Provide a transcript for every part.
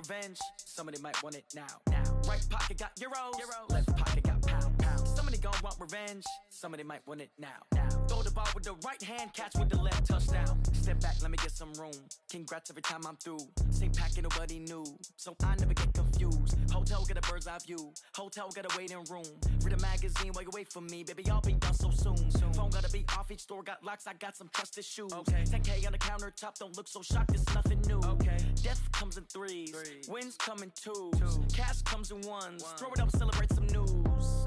revenge. Somebody might want it now. Right pocket got euro, left pocket got pound. Somebody gon' want revenge. Somebody might want it now. Throw the ball with the right hand, catch with the left, touchdown. Step back, let me get some room. Congrats every time I'm through. Same packet, nobody knew, so I never get confused. Hotel get a bird's eye view. Hotel got a waiting room. Read a magazine while you wait for me, baby. I'll be done so soon. Phone gotta be off, each store got locks. I got some trusted shoes. 10K on the countertop, don't look so shocked. It's nothing new. Death comes in threes. Wins come in twos. Cash comes in ones. Throw it up, celebrate some news.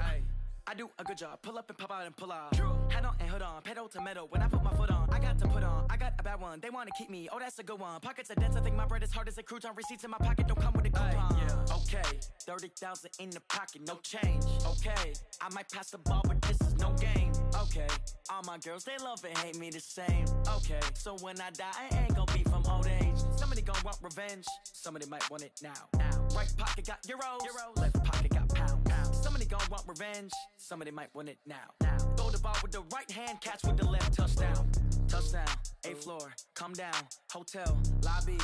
I do a good job. Pull up and pop out and pull out. Head on and hood on. Pedal to metal. When I put my foot on, I got to put on. I got a bad one. They want to keep me. Oh, that's a good one. Pockets are dense. I think my bread is hard as a crouton. Receipts in my pocket don't come with a coupon. Okay, 30,000 in the pocket, no change. Okay, I might pass the ball, but this is no game. Okay, all my girls, they love and hate me the same. Okay, so when I die, I ain't gonna be from old age. Somebody gon' want revenge. Somebody might want it now. Right pocket got euros. Left pocket got pound. Somebody gon' want revenge. Somebody might want it now. Throw the ball with the right hand, catch with the left, touchdown. Touchdown, 8th floor, come down. Hotel, lobby.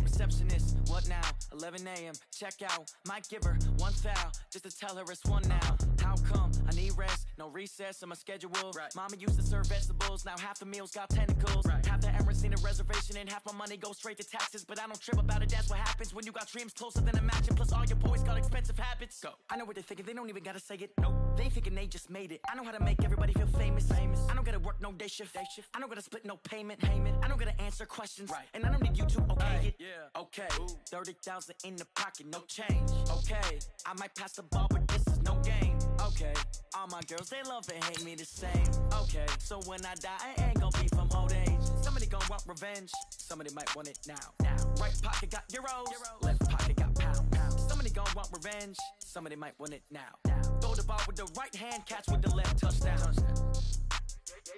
Receptionist, what now? 11 a.m. check out. Might give her one foul just to tell her it's one now. How come? I need rest, no recess in my schedule. Mama used to serve vegetables, now half the meals got tentacles. Half the Emirates need a reservation and half my money goes straight to taxes. But I don't trip about it, that's what happens when you got dreams closer than a match. And plus all your boys got expensive habits. Go. I know what they're thinking, they don't even gotta say it. Nope. They thinking they just made it. I know how to make everybody feel famous. I don't gotta work no day shift. I don't gotta split no payment. I don't gotta answer questions. And I don't need you to okay it. Okay, 30,000 in the pocket, no change. Okay, I might pass the ball, but this is no game. Okay, all my girls, they love and hate me the same. Okay, so when I die, I ain't gonna be from old age. Somebody gon' want revenge. Somebody might want it now. Right pocket got euros. Left pocket got pound. Somebody gon' want revenge. Somebody might want it now. Throw the ball with the right hand, catch with the left, touchdown.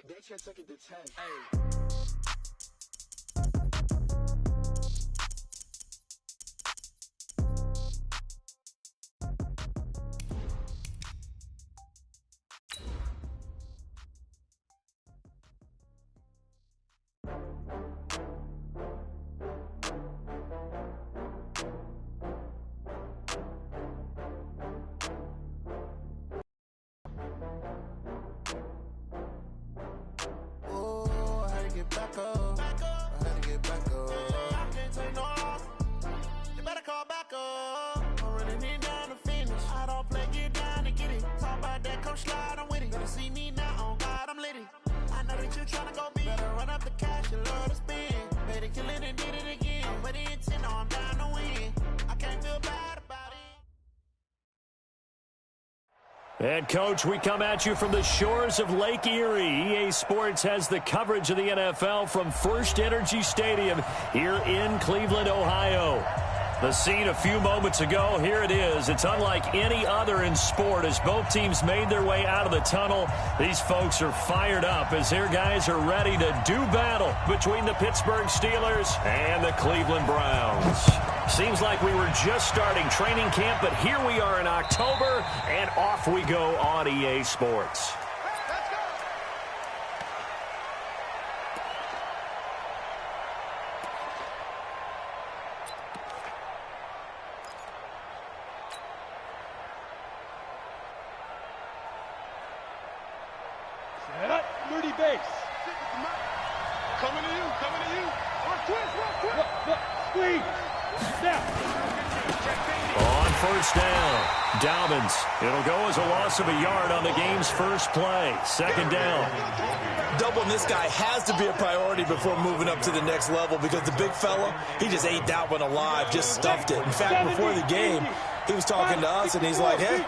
They can't take it to 10. Back up. I had to get back up. I can't take no loss. You better call back up. I'm running it down to finish. I don't play, get down to get it. Talk about that, come slide, I'm with it. Better see me now, on God, I'm litty. I know that you tryna go big. Better run up the cash, you love to spend. Better kill it and did it again. I'm with the intent, no, I'm down to win. I can't feel bad about it. And, Coach, we come at you from the shores of Lake Erie. EA Sports has the coverage of the NFL from First Energy Stadium here in Cleveland, Ohio. The scene a few moments ago, here it is. It's unlike any other in sport as both teams made their way out of the tunnel. These folks are fired up as their guys are ready to do battle between the Pittsburgh Steelers and the Cleveland Browns. Seems like we were just starting training camp, but here we are in October, and off we go on EA Sports. Dirty base. Coming to you. Rock twist. Squeeze. Snap. On first down, Dobbins. It'll go as a loss of a yard on the game's first play. Second down. Doubling this guy has to be a priority before moving up to the next level because the big fella, he just ate that one alive, just stuffed it. In fact, before the game, he was talking to us, and he's like, hey,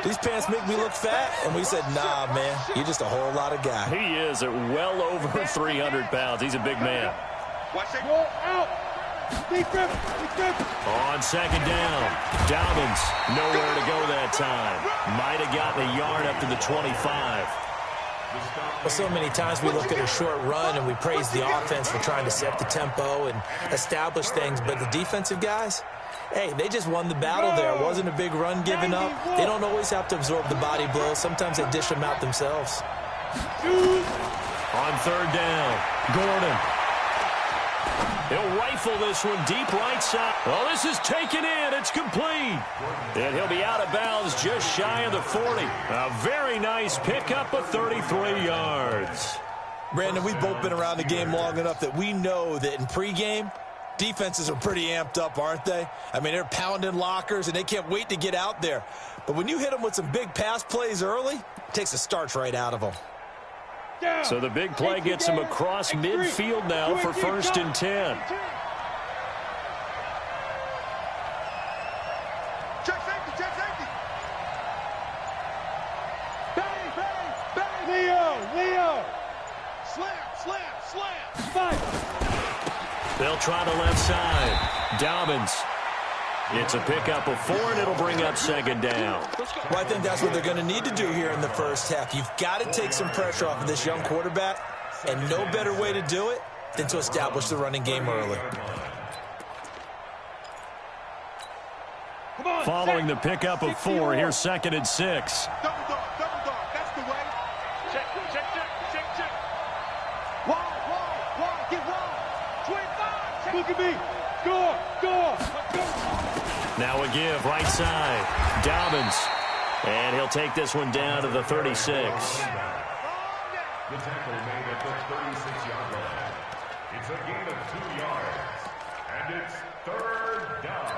these pants make me look fat. And we said, nah, man, you're just a whole lot of guy. He is at well over 300 pounds. He's a big man. Watch it. Go out. Defense. On second down, Dobbins nowhere to go that time. Might have gotten a yard up to the 25. Well, so many times we look at a short run and we praise the offense for trying to set the tempo and establish things, but the defensive guys, hey, they just won the battle there. It wasn't a big run given up. They don't always have to absorb the body blows. Sometimes they dish them out themselves. On third down, Gordon. He'll rifle this one deep right side. Oh, this is taken in. It's complete. And he'll be out of bounds just shy of the 40. A very nice pickup of 33 yards. Brandon, we've both been around the game long enough that we know that in pregame, defenses are pretty amped up, aren't they? I mean, they're pounding lockers, and they can't wait to get out there. But when you hit them with some big pass plays early, it takes the starch right out of them. So the big play gets him across midfield now for 1st and 10. Check safety, check safety. Bang, bang, bang. Leo. Slam. Fight. They'll try the left side. Dobbins. It's a pickup of 4, and it'll bring up 2nd down. Well, I think that's what they're going to need to do here in the first half. You've got to take some pressure off of this young quarterback, and no better way to do it than to establish the running game early. Following the pickup of 4, here's 2nd and 6. Double dog. That's the way. Check. Wall. Get wall. 25. Look at me. Score. Now a give, right side. Dobbins. And he'll take this one down to the 36. The tackle made at the 36-yard line. It's a gain of 2 yards. And it's 3rd down.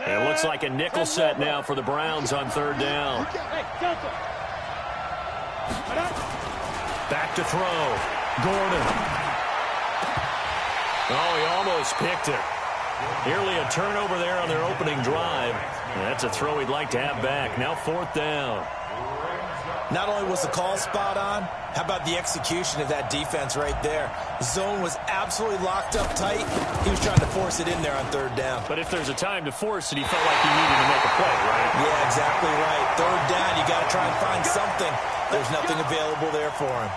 It looks like a nickel set now for the Browns on 3rd down. Back to throw. Gordon. Oh, he almost picked it. Nearly a turnover there on their opening drive. That's a throw he'd like to have back. Now 4th down. Not only was the call spot on, how about the execution of that defense right there? The zone was absolutely locked up tight. He was trying to force it in there on 3rd down. But if there's a time to force it, he felt like he needed to make a play, right? Yeah, exactly right. 3rd down, you got to try and find something. There's nothing available there for him.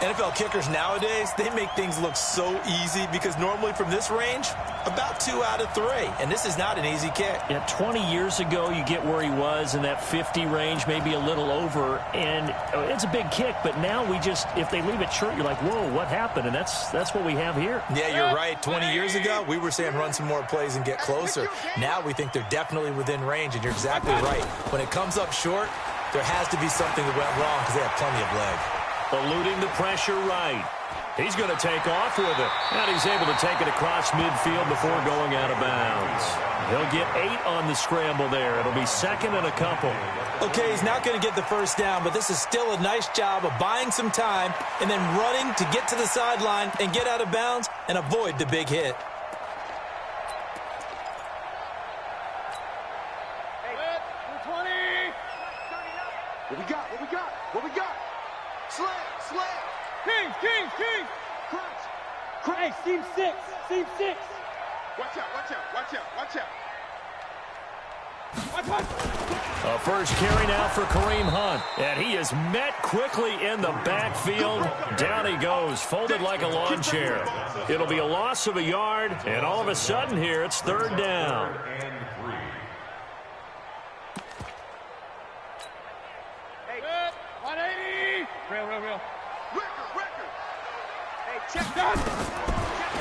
NFL kickers nowadays, they make things look so easy because normally from this range, about 2 out of 3. And this is not an easy kick. Yeah, 20 years ago, you get where he was in that 50 range, maybe a little over. And it's a big kick, but now we just, if they leave it short, you're like, whoa, what happened? And that's what we have here. Yeah, you're right. 20 years ago, we were saying run some more plays and get closer. Now we think they're definitely within range, and you're exactly right. When it comes up short, there has to be something that went wrong because they have plenty of leg. Eluding the pressure right. He's going to take off with it. And he's able to take it across midfield before going out of bounds. He'll get 8 on the scramble there. It'll be 2nd and a couple. Okay, he's not going to get the first down, but this is still a nice job of buying some time and then running to get to the sideline and get out of bounds and avoid the big hit. Hey, 20. What we got? Slam. King. Crunch. Hey, seam 6. Watch out. A first carry now for Kareem Hunt. And he is met quickly in the backfield. Down he goes, folded like a lawn chair. It'll be a loss of a yard, and all of a sudden here, it's 3rd down. Hey, 180. Real. Record. Hey, check that.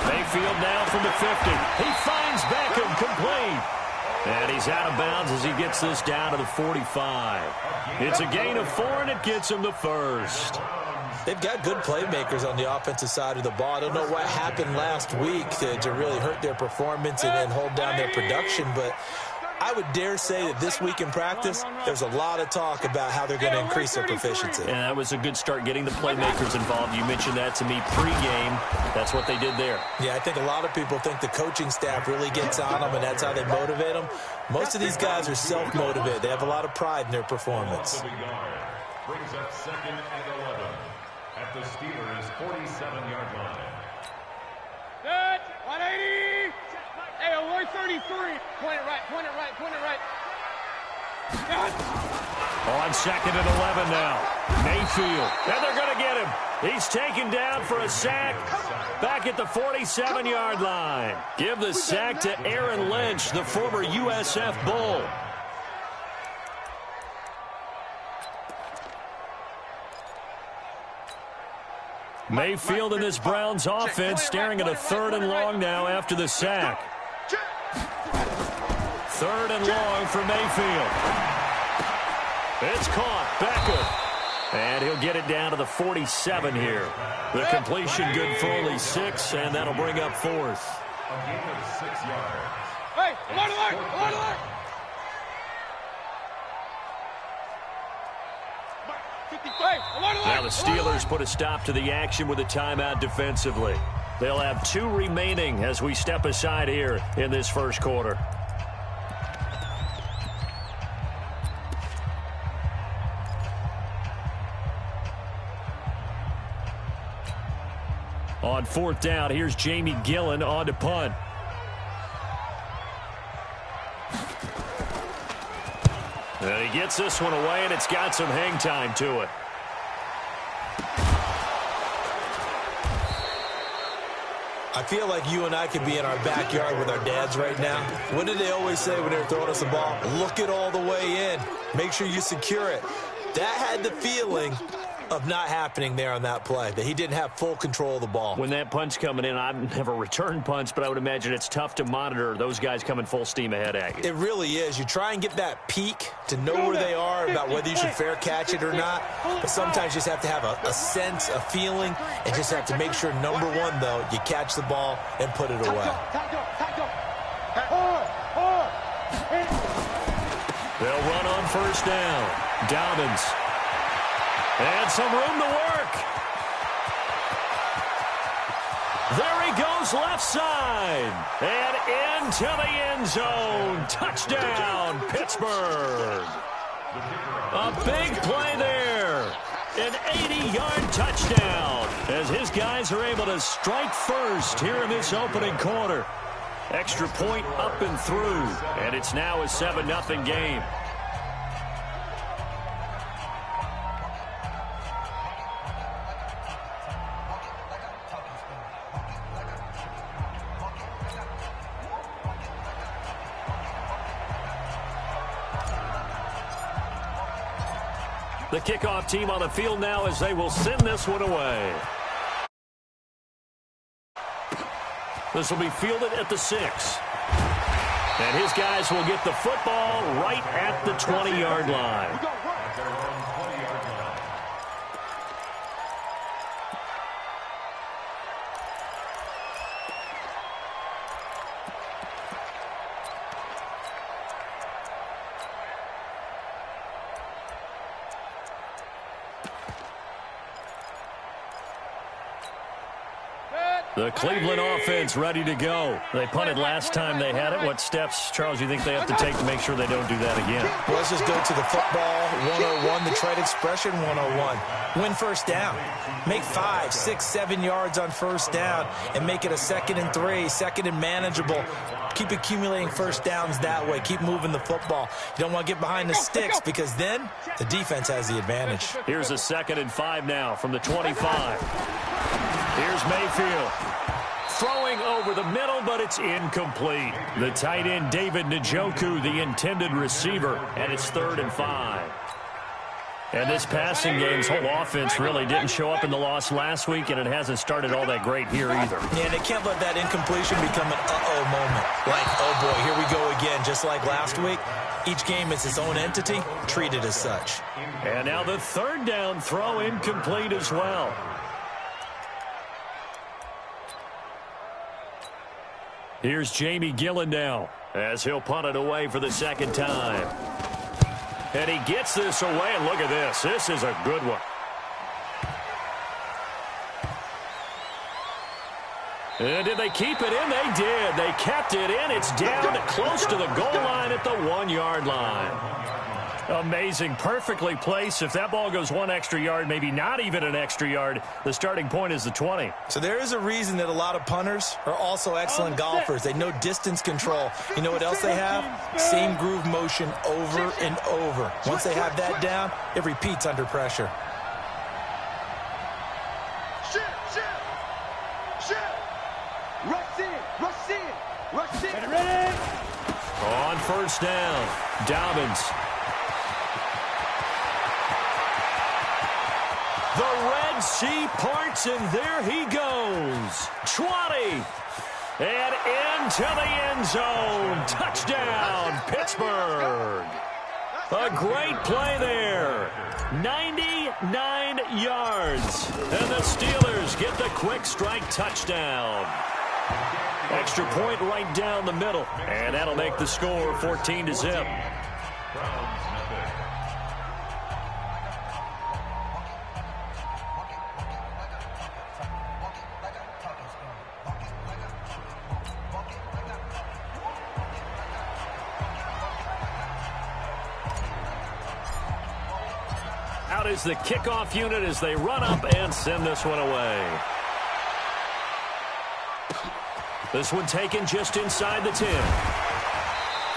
Mayfield now from the 50. He finds Beckham complete. And he's out of bounds as he gets this down to the 45. It's a gain of 4, and it gets him the 1st. They've got good playmakers on the offensive side of the ball. I don't know what happened last week to really hurt their performance and hold down their production, but I would dare say that this week in practice, there's a lot of talk about how they're going to increase their proficiency. And that was a good start getting the playmakers involved. You mentioned that to me pregame. That's what they did there. Yeah, I think a lot of people think the coaching staff really gets on them, and that's how they motivate them. Most of these guys are self-motivated. They have a lot of pride in their performance. Brings up 2nd and 11 at the Steelers' 47-yard line. Good. 180. Hey, alert 33. Point it right. On 2nd and 11 now. Mayfield. And they're going to get him. He's taken down for a sack. Back at the 47-yard line. Give the sack to Aaron Lynch, the former USF Bull. Mayfield and this Browns offense staring at a 3rd and long now after the sack. 3rd and long for Mayfield. It's caught. Beckham. And he'll get it down to the 47 here. The completion good for only 6, and that'll bring up 4th. A gain of 6 yards. Hey, come on, alert! Now the Steelers put a stop to the action with a timeout defensively. They'll have 2 remaining as we step aside here in this first quarter. On 4th down, here's Jamie Gillen on to punt. And he gets this one away, and it's got some hang time to it. I feel like you and I could be in our backyard with our dads right now. What did they always say when they were throwing us a ball? Look it all the way in. Make sure you secure it. That had the feeling of not happening there on that play, that he didn't have full control of the ball. When that punch coming in, I've never returned punts, but I would imagine it's tough to monitor those guys coming full steam ahead at you. It really is. You try and get that peek to know where they are, about whether you should fair catch it or not, but sometimes you just have to have a sense, a feeling, and just have to make sure, number one, though, you catch the ball and put it away. They'll run on 1st down. Dobbins. And some room to work. There he goes left side. And into the end zone. Touchdown, Pittsburgh. A big play there. An 80-yard touchdown as his guys are able to strike first here in this opening quarter. Extra point up and through. And it's now a 7-0 game. The kickoff team on the field now as they will send this one away. This will be fielded at the 6. And his guys will get the football right at the 20-yard line. The Cleveland offense ready to go. They punted last time they had it. What steps, Charles, you think they have to take to make sure they don't do that again? Well, let's just go to the football 101, the trade expression 101. Win 1st down. Make 5, 6, 7 yards on 1st down and make it a 2nd and 3, 2nd and manageable. Keep accumulating 1st downs that way. Keep moving the football. You don't want to get behind the sticks because then the defense has the advantage. Here's a 2nd and 5 now from the 25. Here's Mayfield. Throwing over the middle, but it's incomplete. The tight end, David Njoku, the intended receiver, and it's 3rd and 5. And this passing game's whole offense really didn't show up in the loss last week, and it hasn't started all that great here either. Yeah, they can't let that incompletion become an uh-oh moment. Like, oh boy, here we go again, just like last week. Each game is its own entity, treated as such. And now the 3rd down throw incomplete as well. Here's Jamie Gillen now as he'll punt it away for the 2nd time. And he gets this away, and look at this. This is a good one. And did they keep it in? They did. They kept it in. It's down close to the goal line at the 1-yard line. Amazing. Perfectly placed. If that ball goes 1 extra yard, maybe not even an extra yard, the starting point is the 20. So there is a reason that a lot of punters are also excellent golfers. They know distance control. You know what else they have? Same groove motion over and over. Once they have that down, it repeats under pressure. Rush in. Ready. On 1st down, Dobbins. The red Red Sea parts, and there he goes. 20. And into the end zone. Touchdown, Pittsburgh. A great play there. 99 yards. And the Steelers get the quick strike touchdown. Extra point right down the middle. And that'll make the score 14-0. Out is the kickoff unit as they run up and send this one away. This one taken just inside the 10.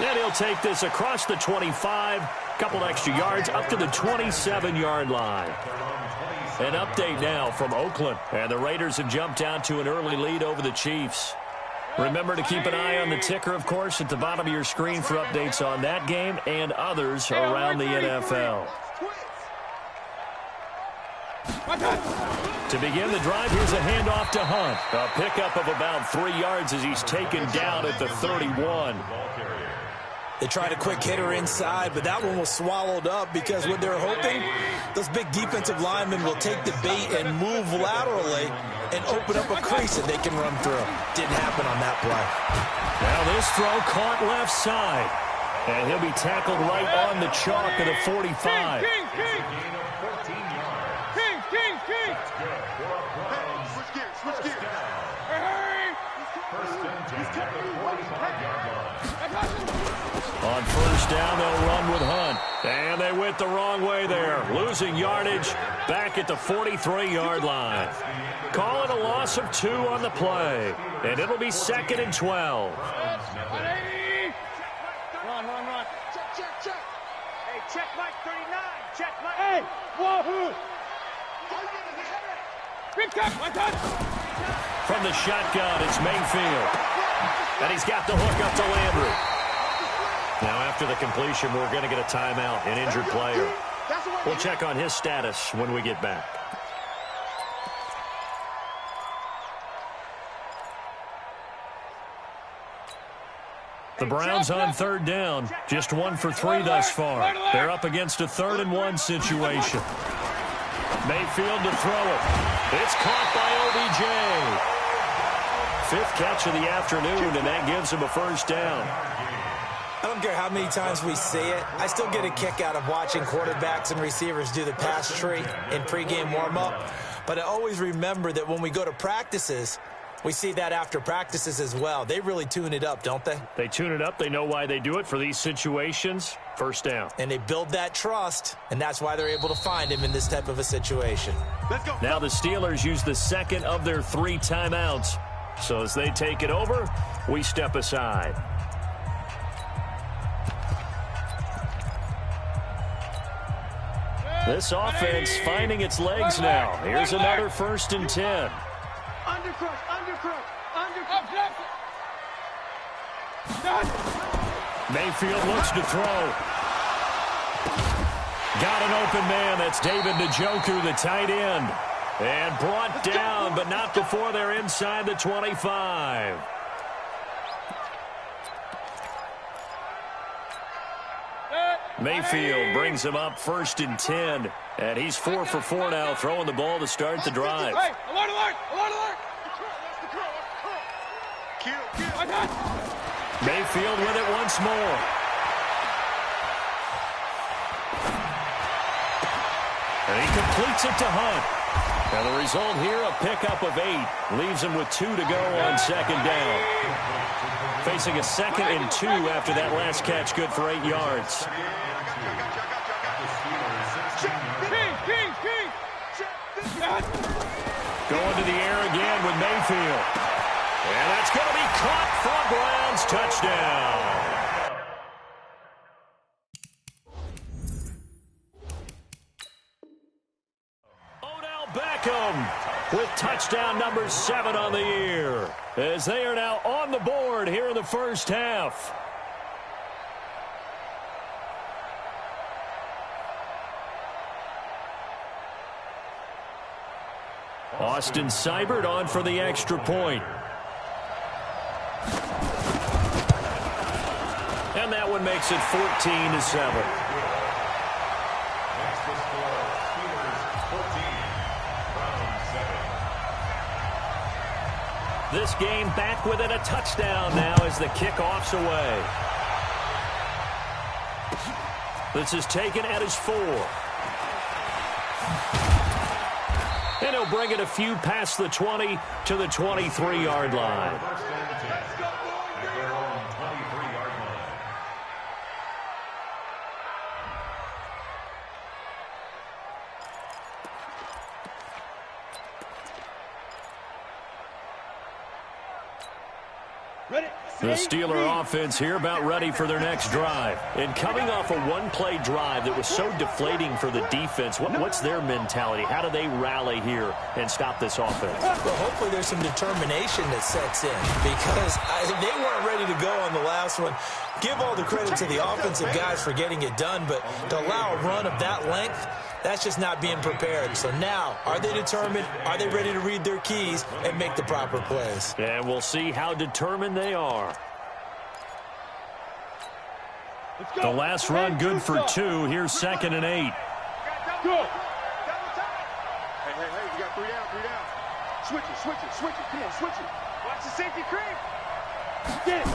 And he'll take this across the 25, couple extra yards up to the 27-yard line. An update now from Oakland, and the Raiders have jumped out to an early lead over the Chiefs. Remember to keep an eye on the ticker, of course, at the bottom of your screen for updates on that game and others around the NFL. To begin the drive, here's a handoff to Hunt. A pickup of about 3 yards as he's taken down at the 31. They tried a quick hitter inside, but that one was swallowed up because what they're hoping, those big defensive linemen will take the bait and move laterally and open up a crease that they can run through. Didn't happen on that play. Now this throw caught left side. And he'll be tackled right on the chalk of the 45. On first down, they'll run with Hunt. And they went the wrong way there. Losing yardage back at the 43-yard line. Calling a loss of 2 on the play. And it'll be 2nd and 12. Run. Check. Hey, check Mike 39. Check Mike. Hey, wahoo. From the shotgun, it's Mayfield. And he's got the hook up to Landry. Now, after the completion, we're going to get a timeout, an injured player. We'll check on his status when we get back. The Browns on third down, just 1 for 3 thus far. They're up against a 3rd and 1 situation. Mayfield to throw it. It's caught by OBJ. 5th catch of the afternoon, and that gives him a first down. I don't care how many times we see it. I still get a kick out of watching quarterbacks and receivers do the pass tree in pregame warm-up. But I always remember that when we go to practices, we see that after practices as well. They really tune it up, don't they? They tune it up. They know why they do it for these situations. First down. And they build that trust, and that's why they're able to find him in this type of a situation. Let's go. Now the Steelers use the 2nd of their 3 timeouts. So as they take it over, we step aside. This offense finding its legs now. Here's another 1st and 10. Undercrush. Mayfield looks to throw. Got an open man. That's David Njoku, the tight end. And brought down, but not before they're inside the 25. Mayfield brings him up 1st and 10. And he's 4 for 4 now, throwing the ball to start the drive. Hey, alert! Mayfield with it once more. And he completes it to Hunt. And the result here, a pickup of 8. Leaves him with 2 to go on 2nd down. Facing a 2nd and 2 after that last catch, good for 8 yards. Going to the air again with Mayfield. And that's going to be caught for a Browns touchdown. Odell Beckham with touchdown number 7 on the year, as they are now on the board here in the first half. Austin Seibert on for the extra point. And that one makes it 14-7. This game back within a touchdown now as the kickoff's away. This is taken at his 4. And he'll bring it a few past the 20 to the 23-yard line. The Steeler offense here about ready for their next drive. And coming off a one-play drive that was so deflating for the defense, what's their mentality? How do they rally here and stop this offense? Well, hopefully there's some determination that sets in because they weren't ready to go on the last one. Give all the credit to the offensive guys for getting it done, but to allow a run of that length, that's just not being prepared. So now, are they determined? Are they ready to read their keys and make the proper plays? And we'll see how determined they are. The last run good for 2. Here's 2nd and 8. Go. Hey, you got 3 down. Switch it. Come on, switch it. Watch the safety creep. Get it.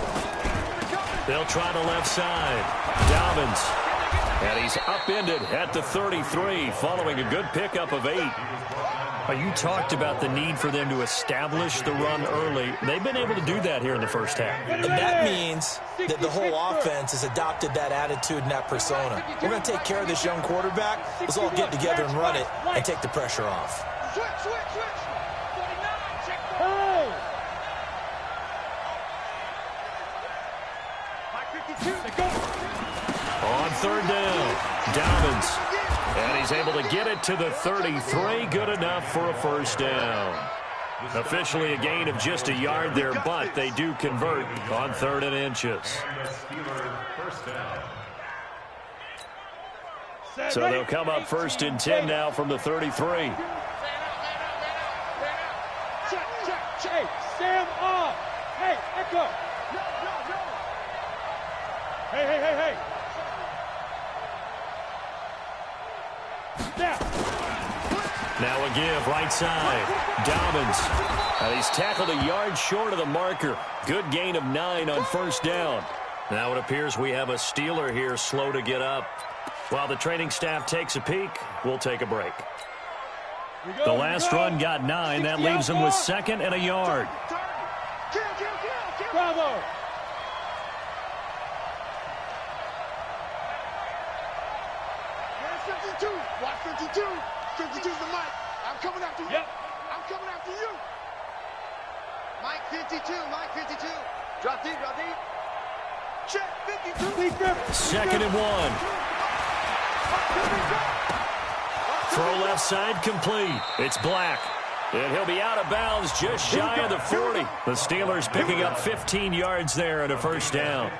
They'll try the left side. Dobbins. And he's upended at the 33 following a good pickup of 8. You talked about the need for them to establish the run early. They've been able to do that here in the first half. And that means that the whole offense has adopted that attitude and that persona. We're going to take care of this young quarterback. Let's all get together and run it and take the pressure off. Switch. 49, check the On 3rd down, Dobbins. And he's able to get it to the 33. Good enough for a first down. Officially a gain of just a yard there, but they do convert on 3rd and inches. So they'll come up 1st and 10 now from the 33. Check. Sam off. Hey, Echo. Hey. Now a give, right side. Dobbins. He's tackled a yard short of the marker. Good gain of 9 on 1st down. Now it appears we have a Steeler here slow to get up. While the training staff takes a peek, we'll take a break. The last run got 9. That leaves them with 2nd and a yard. Bravo. Watch 52. 52's the mic. I'm coming after you. Yep. I'm coming after you. Mike 52. Drop deep. Check 52. 2nd and 1. Throw left side complete. It's Black. And he'll be out of bounds just shy of the 40. The Steelers picking up 15 yards there and a first down.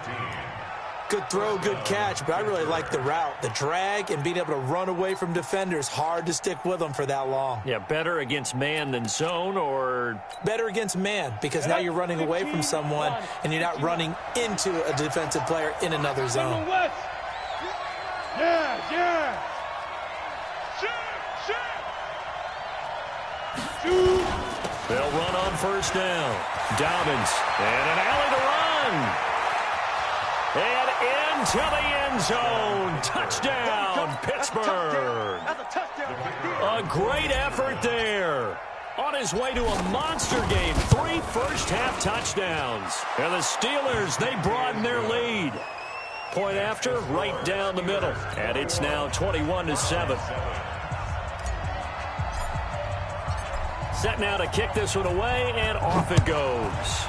Good throw, good catch, but I really like the route. The drag and being able to run away from defenders, hard to stick with them for that long. Yeah, better against man than zone, or? Better against man, because now you're running away from someone and you're not running into a defensive player in another zone. Yeah. They'll run on 1st down. Dobbins, and an alley to run. And into the end zone. Touchdown, Pittsburgh. A great effort there. On his way to a monster game. 3 first-half touchdowns. And the Steelers, they broaden their lead. Point after, right down the middle. And it's now 21-7. Set now to kick this one away, and off it goes.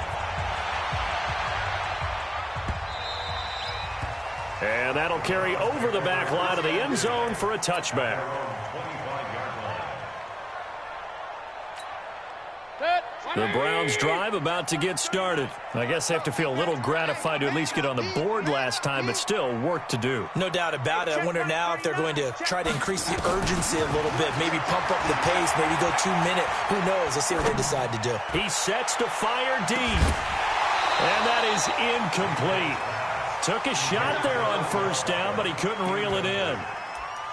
And that'll carry over the back line of the end zone for a touchback. Set. The Browns drive about to get started. I guess they have to feel a little gratified to at least get on the board last time, but still work to do. No doubt about it. I wonder now if they're going to try to increase the urgency a little bit, maybe pump up the pace, maybe go 2 minute. Who knows? Let's see what they decide to do. He sets to fire deep, and that is incomplete. Took a shot there on first down, but he couldn't reel it in.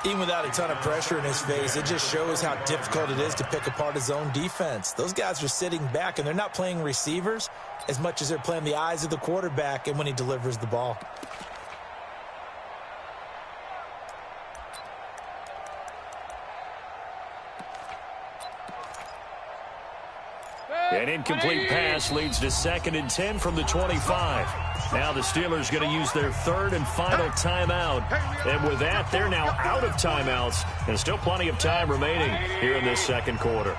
Even without a ton of pressure in his face, it just shows how difficult it is to pick apart his own defense. Those guys are sitting back, and they're not playing receivers as much as they're playing the eyes of the quarterback and when he delivers the ball. An incomplete pass leads to 2nd and 10 from the 25. Now the Steelers going to use their 3rd and final timeout. And with that, they're now out of timeouts. And still plenty of time remaining here in this second quarter.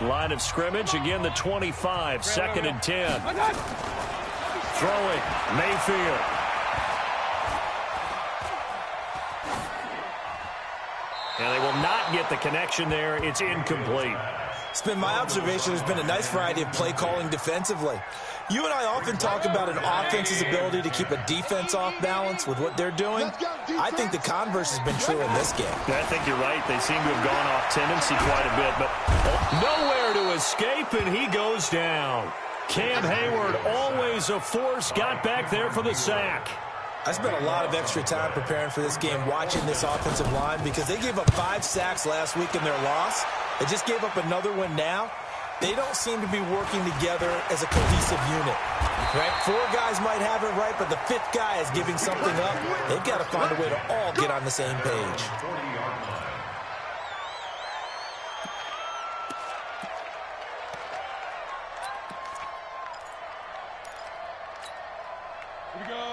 Line of scrimmage, again the 25, 2nd and 10. Throwing, Mayfield. And they will not get the connection there. It's incomplete. It's been my observation there's been a nice variety of play calling defensively. You and I often talk about an offense's ability to keep a defense off balance with what they're doing. I think the converse has been true in this game. I think you're right. They seem to have gone off tendency quite a bit, but nowhere to escape, and he goes down. Cam Hayward, always a force, got back there for the sack. I spent a lot of extra time preparing for this game, watching this offensive line, because they gave up 5 sacks last week in their loss. They just gave up another one now. They don't seem to be working together as a cohesive unit. Right? 4 guys might have it right, but the 5th guy is giving something up. They've got to find a way to all get on the same page.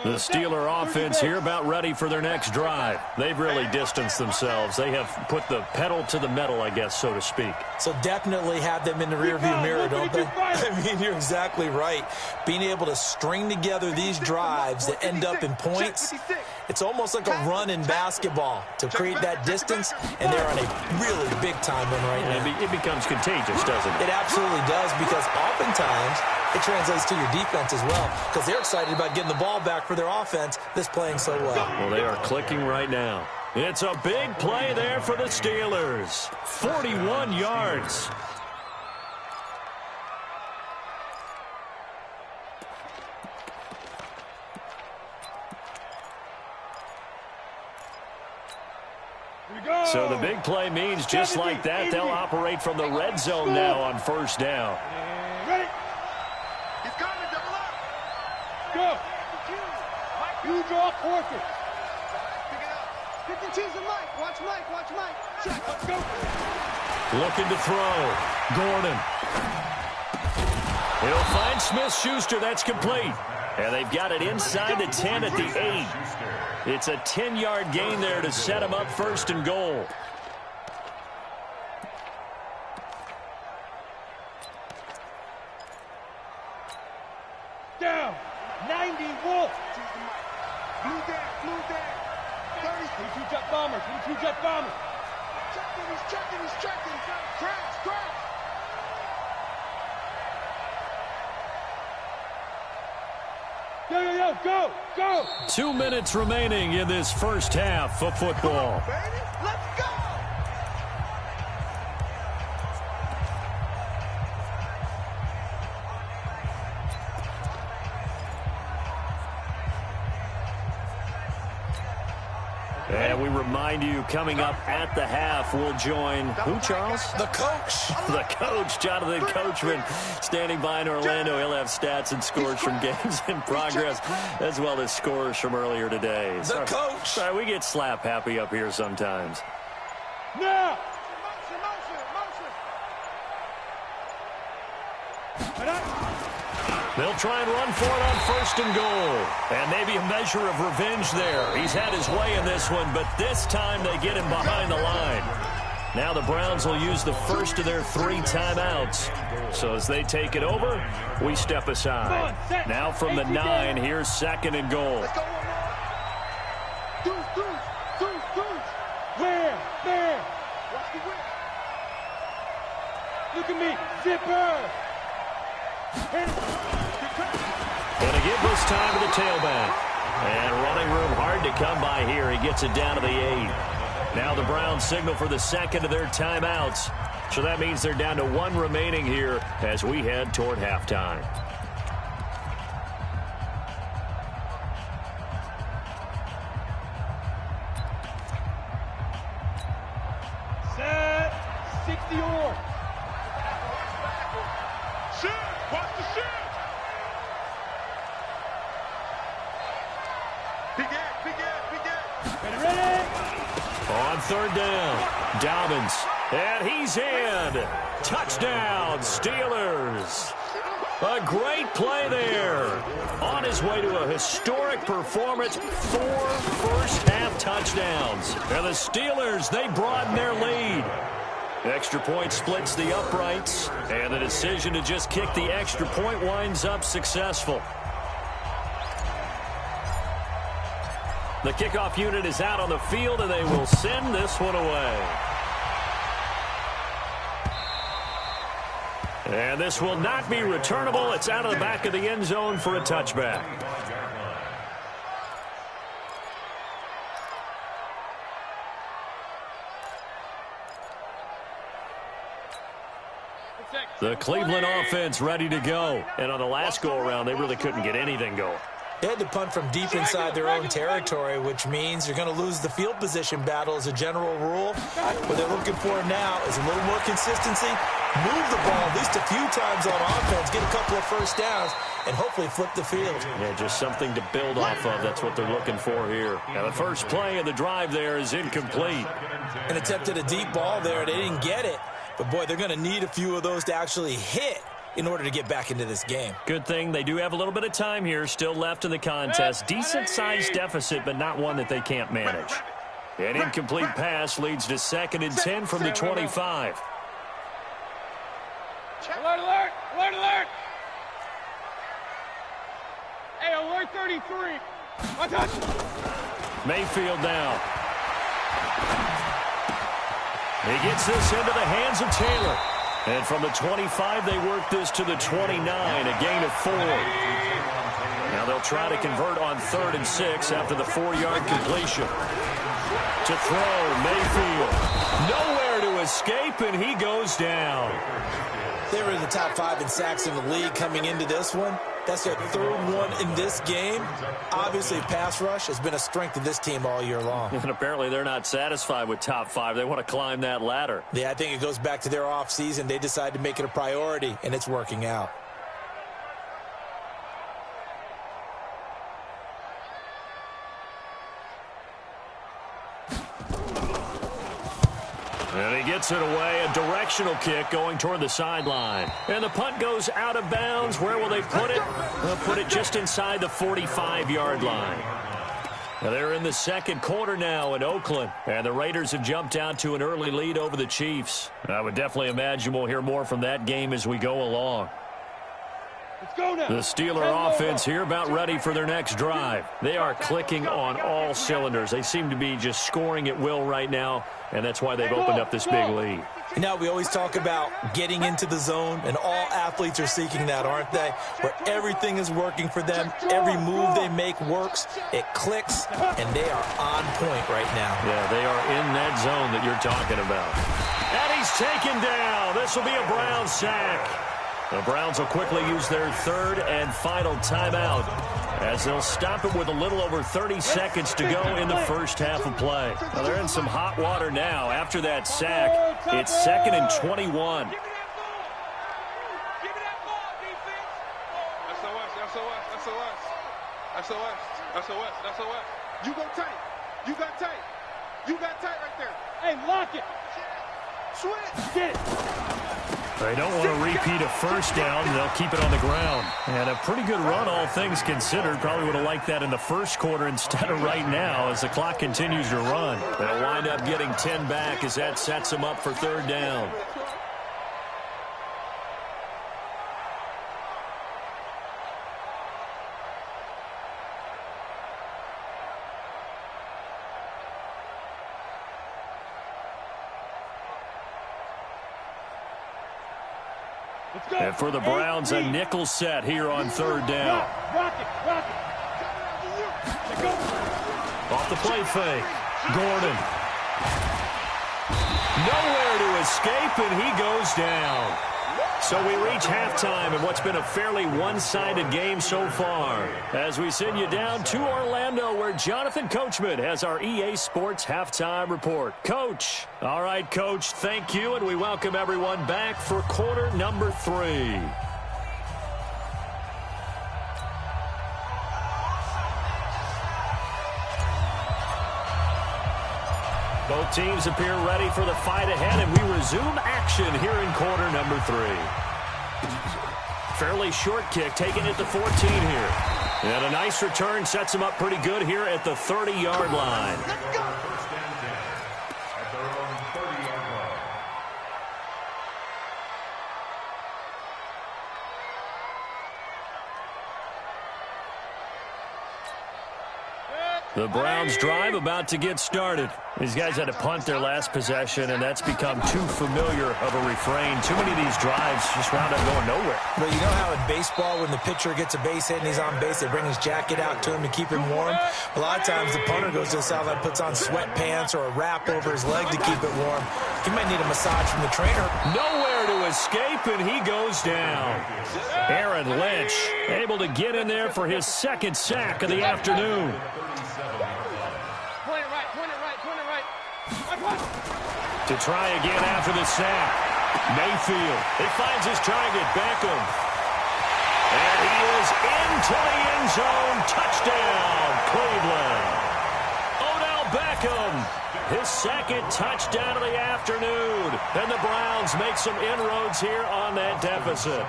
The Steeler offense here about ready for their next drive. They've really distanced themselves. They have put the pedal to the metal, I guess, so to speak. So definitely have them in the rearview mirror, don't they? I mean, you're exactly right. Being able to string together these drives that end up in points, it's almost like a run in basketball to create that distance, and they're on a really big-time one right now. It becomes contagious, doesn't it? It absolutely does, because oftentimes it translates to your defense as well, because they're excited about getting the ball back for their offense that's playing so well. Well, they are clicking right now. It's a big play there for the Steelers. 41 yards. So the big play means just like that, they'll operate from the red zone now on first down. Ready? He's coming, double up. Go. You draw forfeit. Pick it up. Pick and choose the Mike. Watch Mike. Watch Mike. Check. Let's go. Looking to throw. Gordon. He'll find Smith-Schuster. That's complete. And they've got it inside the 10 at the 8. It's a 10-yard gain there to set him up 1st and goal. Down. 90 Wolf. Blue down. 30. 22 jet bomber. 22 jet bomber. Checking. He's checking. Crash. Yo, go! 2 minutes remaining in this first half of football. Come on, baby. Let's go! And we remind you, coming up at the half, we'll join who, Charles? The coach. The coach, Jonathan Coachman, standing by in Orlando. He'll have stats and scores from games in progress, as well as scores from earlier today. The coach. Sorry, we get slap happy up here sometimes. Now! They'll try and run for it on 1st and goal. And maybe a measure of revenge there. He's had his way in this one, but this time they get him behind the line. Now the Browns will use the first of their 3 timeouts. So as they take it over, we step aside. Now from the 9, here's 2nd and goal. Deuce. Where? Watch the whip. Look at me. Zipper. Gonna give this time to the tailback. And running room hard to come by here. He gets it down to the 8. Now the Browns signal for the second of their timeouts. So that means they're down to 1 remaining here as we head toward halftime. Set. 60 or. Shoot. Watch the shoot. Ready. On third down, Dobbins, and he's in. Touchdown, Steelers. A great play there. On his way to a historic performance, 4 first-half touchdowns. And the Steelers, they broaden their lead. Extra point splits the uprights, and the decision to just kick the extra point winds up successful. The kickoff unit is out on the field, and they will send this one away. And this will not be returnable. It's out of the back of the end zone for a touchback. The Cleveland offense ready to go. And on the last go-around, they really couldn't get anything going. They had to punt from deep inside their own territory, which means you're going to lose the field position battle as a general rule. What they're looking for now is a little more consistency, move the ball at least a few times on offense, get a couple of first downs, and hopefully flip the field. Yeah, just something to build off of. That's what they're looking for here. Now, the first play of the drive there is incomplete. An attempt at a deep ball there. They didn't get it. But, boy, they're going to need a few of those to actually hit in order to get back into this game. Good thing they do have a little bit of time here still left in the contest. Decent-sized deficit, but not one that they can't manage. An incomplete pass leads to 2nd and 10 from the 25. Alert, alert, alert, alert. Hey, alert 33. Watch out. Mayfield now. He gets this into the hands of Taylor. And from the 25, they work this to the 29, a gain of 4. Now they'll try to convert on 3rd and 6 after the 4-yard completion. To throw, Mayfield. Nowhere to escape, and he goes down. They were in the top 5 in sacks in the league coming into this one. That's their 3rd one in this game. Obviously, pass rush has been a strength of this team all year long. And apparently they're not satisfied with top 5. They want to climb that ladder. Yeah, I think it goes back to their offseason. They decided to make it a priority, and it's working out. And he gets it away, a directional kick going toward the sideline. And the punt goes out of bounds. Where will they put it? They'll put it just inside the 45-yard line. Now they're in the second quarter now in Oakland. And the Raiders have jumped out to an early lead over the Chiefs. I would definitely imagine we'll hear more from that game as we go along. Let's go now. The Steeler offense here about ready for their next drive. They are clicking on all cylinders. They seem to be just scoring at will right now, and that's why they've opened up this big lead. You know, we always talk about getting into the zone, and all athletes are seeking that, aren't they? Where everything is working for them. Every move they make works. It clicks, and they are on point right now. Yeah, they are in that zone that you're talking about. And he's taken down. This will be a Browns sack. The Browns will quickly use their 3rd and final timeout as they'll stop it with a little over 30 seconds to go in the first half of play. Now they're in some hot water now. After that sack, it's 2nd and 21. Give me that ball, defense. SOS. You go tight. You got tight. You got tight right there. Hey, lock it. Switch. Get it. They don't want to repeat a first down. They'll keep it on the ground. And a pretty good run, all things considered. Probably would have liked that in the first quarter instead of right now as the clock continues to run. They'll wind up getting 10 back as that sets them up for 3rd down. And for the Browns, a nickel set here on third down. Rock it. Off the play fake. Gordon. Nowhere to escape, and he goes down. So we reach halftime in what's been a fairly one-sided game so far. As we send you down to Orlando, where Jonathan Coachman has our EA Sports halftime report. Coach. All right, Coach, thank you, and we welcome everyone back for quarter number 3. Both teams appear ready for the fight ahead, and we resume action here in quarter number 3. Fairly short kick, taking it to 14 here. And a nice return sets them up pretty good here at the 30-yard line. First and 10 at their own 30-yard line. The Browns drive about to get started. These guys had to punt their last possession, and that's become too familiar of a refrain. Too many of these drives just wound up going nowhere. But you know how in baseball, when the pitcher gets a base hit and he's on base, they bring his jacket out to him to keep him warm? A lot of times the punter goes to the sideline, puts on sweatpants or a wrap over his leg to keep it warm. He might need a massage from the trainer. Nowhere to escape, and he goes down. Aaron Lynch able to get in there for his second sack of the afternoon. To try again after the sack. Mayfield. He finds his target, Beckham. And he is into the end zone. Touchdown, Cleveland. Odell Beckham. His second touchdown of the afternoon. And the Browns make some inroads here on that deficit.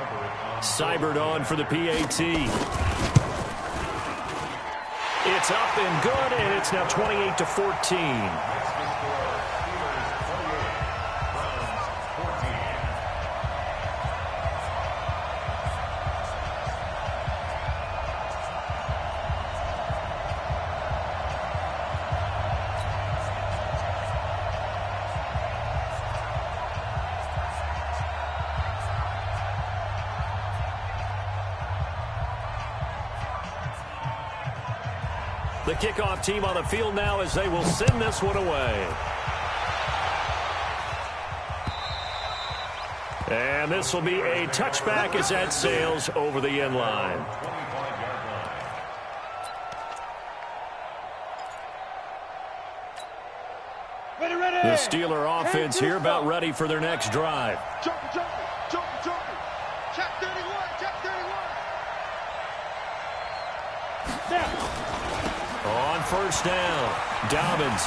Cybered on for the PAT. It's up and good, and it's now 28-14. The kickoff team on the field now as they will send this one away. And this will be a touchback as that sails over the end line. The Steeler offense here about ready for their next drive. Jumping. Check 31. On first down, Dobbins.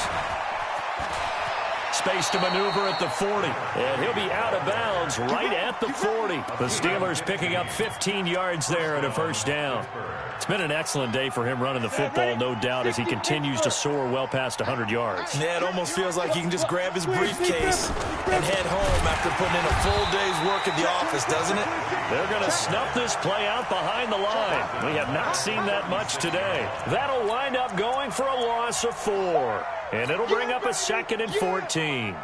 Space to maneuver at the 40. And he'll be out of bounds right at the 40. The Steelers picking up 15 yards there at a first down. It's been an excellent day for him running the football, no doubt, as he continues to soar well past 100 yards. Yeah, it almost feels like he can just grab his briefcase and head home after putting in a full day's work at the office, doesn't it? They're going to snuff this play out behind the line. We have not seen that much today. That'll wind up going for a loss of 4. And it'll bring up a 2nd and 14.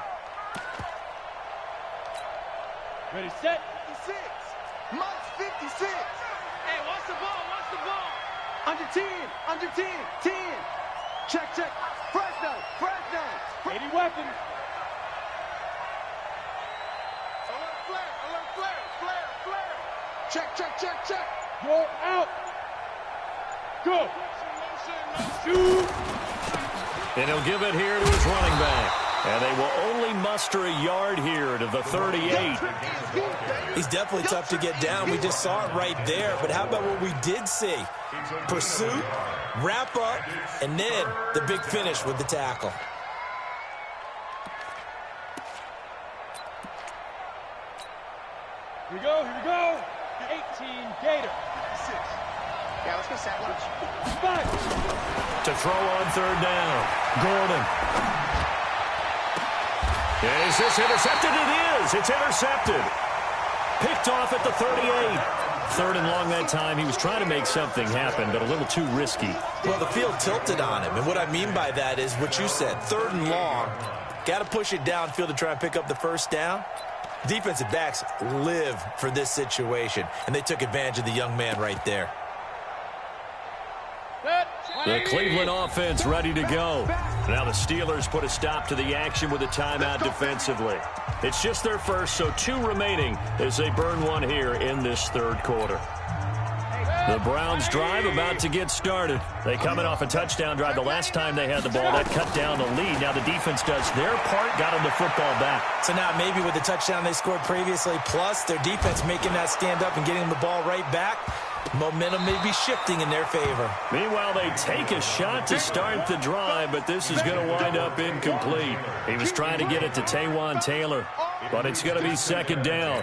Ready, set. 56. Mike's 56. Hey, watch the ball. Under 10. 10. Check. Fresno. 80 weapons. Alert flare. Check. You're out. Go. Shoot. And he'll give it here to his running back. And they will only muster a yard here to the 38. He's definitely tough to get down. We just saw it right there. But how about what we did see? Pursuit, wrap up, and then the big finish with the tackle. Here we go. 18 Gator. 6. Yeah, let's go set lunch. 5. To throw on third down. Gordon. Is this intercepted? It is. It's intercepted. Picked off at the 38. 3rd and long that time. He was trying to make something happen, but a little too risky. Well, the field tilted on him, and what I mean by that is what you said. 3rd and long. Got to push it downfield to try and pick up the first down. Defensive backs live for this situation, and they took advantage of the young man right there. The Cleveland offense ready to go. Now the Steelers put a stop to the action with a timeout defensively. It's just their first, so 2 remaining as they burn one here in this third quarter. The Browns drive about to get started. They coming off a touchdown drive the last time they had the ball. That cut down the lead. Now the defense does their part, got them the football back. So now maybe with the touchdown they scored previously, plus their defense making that stand up and getting them the ball right back, momentum may be shifting in their favor. Meanwhile, they take a shot to start the drive, but this is going to wind up incomplete. He was trying to get it to Taywan Taylor, but it's going to be second down.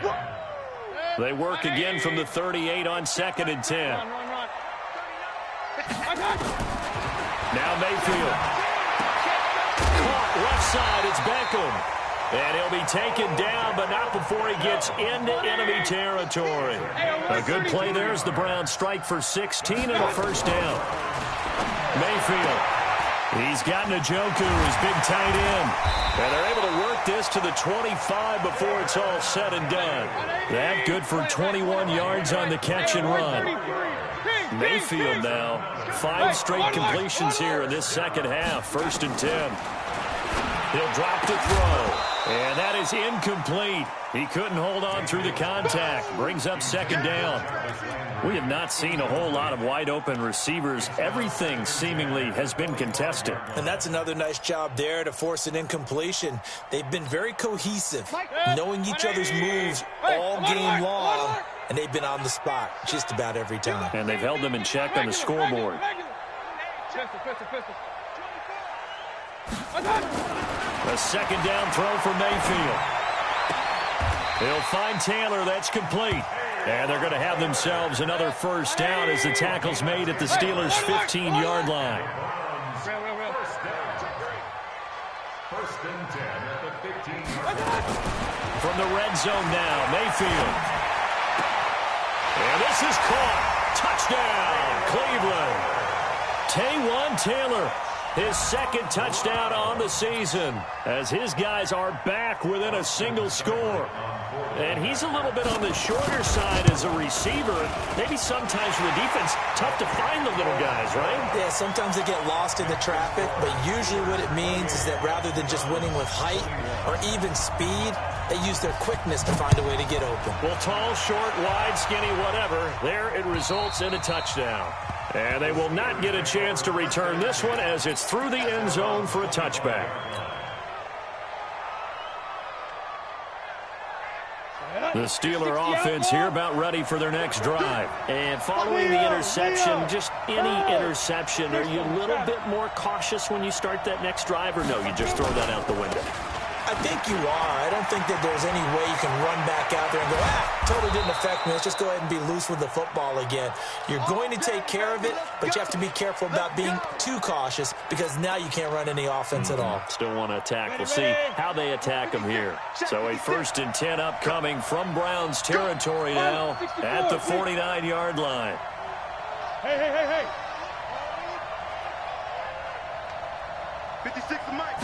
They work again from the 38 on 2nd and 10. Now Mayfield. Caught left side. It's Beckham. And he'll be taken down, but not before he gets into enemy territory. A good play there as the Browns strike for 16 and a first down. Mayfield. He's got Njoku, his big tight end. And they're able to work this to the 25 before it's all said and done. That good for 21 yards on the catch and run. Mayfield now, 5 straight completions here in this second half. 1st and 10. He'll drop to throw. And that is incomplete. He couldn't hold on through the contact. Brings up second down. We have not seen a whole lot of wide-open receivers. Everything seemingly has been contested. And that's another nice job there to force an incompletion. They've been very cohesive, knowing each other's moves all game long, and they've been on the spot just about every time. And they've held them in check on the scoreboard. A second down throw for Mayfield. He'll find Taylor. That's complete. And they're going to have themselves another first down as the tackle's made at the Steelers' 15-yard line. First and 10 at the 15-yard line. From the red zone now, Mayfield. And this is caught. Touchdown, Cleveland. Taywan Taylor, his second touchdown on the season, as his guys are back within a single score. And he's a little bit on the shorter side as a receiver. Maybe sometimes for the defense, tough to find the little guys, right? Yeah, sometimes they get lost in the traffic, but usually what it means is that rather than just winning with height or even speed, they use their quickness to find a way to get open. Well, tall, short, wide, skinny, whatever, there it results in a touchdown. And they will not get a chance to return this one as it's through the end zone for a touchback. The Steeler offense here about ready for their next drive. And following the interception, just any interception, are you a little bit more cautious when you start that next drive, or no, you just throw that out the window? I think you are. I don't think that there's any way you can run back out there and go, totally didn't affect me. Let's just go ahead and be loose with the football again. You're going to take care of it, but you have to be careful about being too cautious because now you can't run any offense at all. Still want to attack. We'll see how they attack them here. So a 1st and 10 upcoming from Browns territory now at the 49-yard line. Hey. 56 Mike.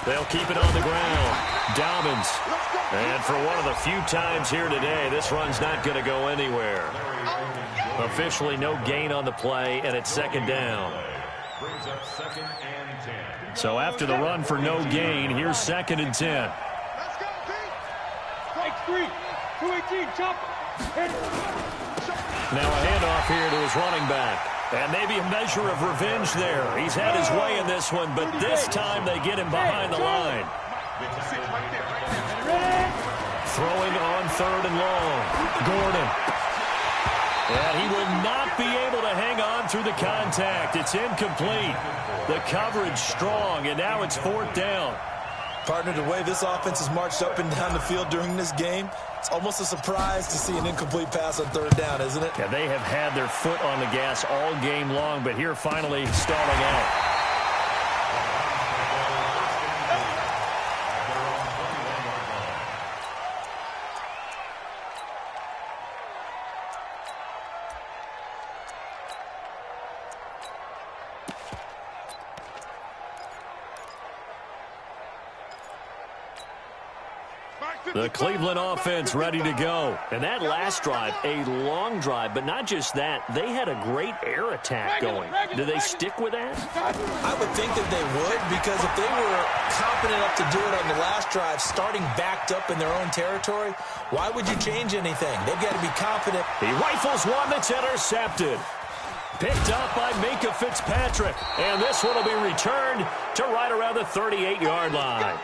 They'll keep it on the ground. Dobbins. And for one of the few times here today, this run's not going to go anywhere. Officially no gain on the play, and it's second down. Brings up 2nd and 10. So after the run for no gain, here's 2nd and 10. Let's go, Pete. Take 3. 218, chop. Now a handoff here to his running back. And maybe a measure of revenge there. He's had his way in this one, but this time they get him behind the line. Throwing on 3rd and long. Gordon. And he will not be able to hang on through the contact. It's incomplete. The coverage strong, and now it's 4th down. Partner, the way this offense has marched up and down the field during this game, it's almost a surprise to see an incomplete pass on 3rd down, isn't it? Yeah, they have had their foot on the gas all game long, but here finally stalling out. The Cleveland offense ready to go. And that last drive, a long drive, but not just that. They had a great air attack going. Do they stick with that? I would think that they would, because if they were confident enough to do it on the last drive, starting backed up in their own territory, why would you change anything? They've got to be confident. He rifles one that's intercepted. Picked up by Minkah Fitzpatrick. And this one will be returned to right around the 38-yard line.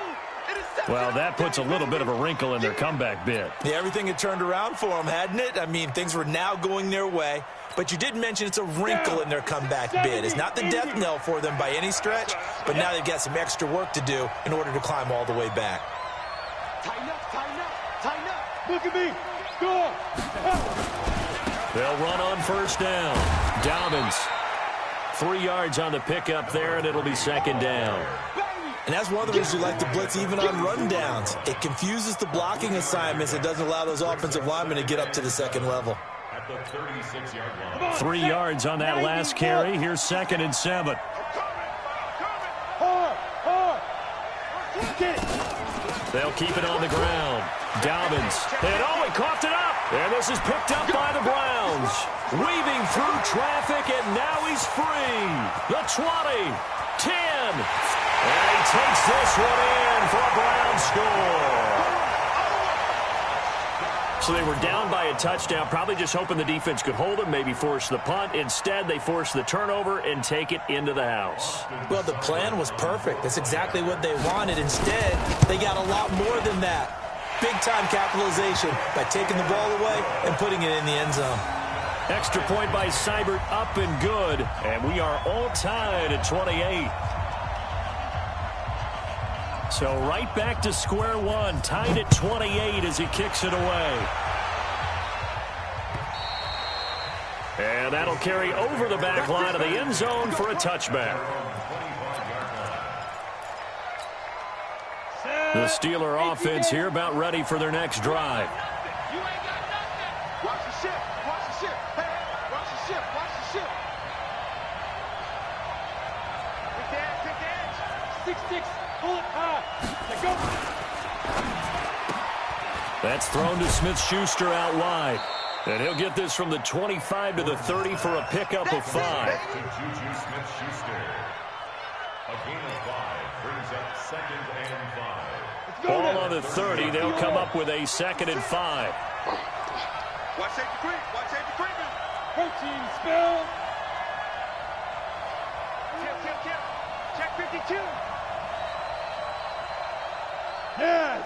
Well, that puts a little bit of a wrinkle in their comeback bid. Yeah, everything had turned around for them, hadn't it? I mean, things were now going their way. But you did mention it's a wrinkle in their comeback bid. It's not the death knell for them by any stretch, but now they've got some extra work to do in order to climb all the way back. Tighten up, tighten up, tighten up. Look at me. Go. They'll run on first down. Dobbins, 3 yards on the pickup there, and it'll be second down. And that's one of the reasons we like to blitz even on rundowns. It confuses the blocking assignments. It doesn't allow those offensive linemen to get up to the second level. At the 36-yard line. 3 yards on that last carry. Here's 2nd and 7. They'll keep it on the ground. Dobbins. And he coughed it up. And this is picked up by the Browns. Weaving through traffic, and now he's free. The 20, 10. And he takes this one in for a Brown score. So they were down by a touchdown, probably just hoping the defense could hold them, maybe force the punt. Instead, they force the turnover and take it into the house. Well, the plan was perfect. That's exactly what they wanted. Instead, they got a lot more than that. Big-time capitalization by taking the ball away and putting it in the end zone. Extra point by Seibert, up and good. And we are all tied at 28. So right back to square one, tied at 28 as he kicks it away. And that'll carry over the back line of the end zone for a touchback. The Steeler offense here about ready for their next drive. You ain't got nothing. Watch the ship. Watch the ship. Hey, watch the ship. Watch the ship. Pick the edge. 6 sticks. Pull it high. Let go. That's thrown to Smith-Schuster out wide. And he'll get this from the 25 to the 30 for a pickup of 5. To Juju Smith-Schuster. A gain of 5 brings up 2nd and 5. Ball on the 30. They'll come up with a 2nd and 5. Watch safety creep. Watch safety creeping. Protein spill. Kill. Check 52. Yes.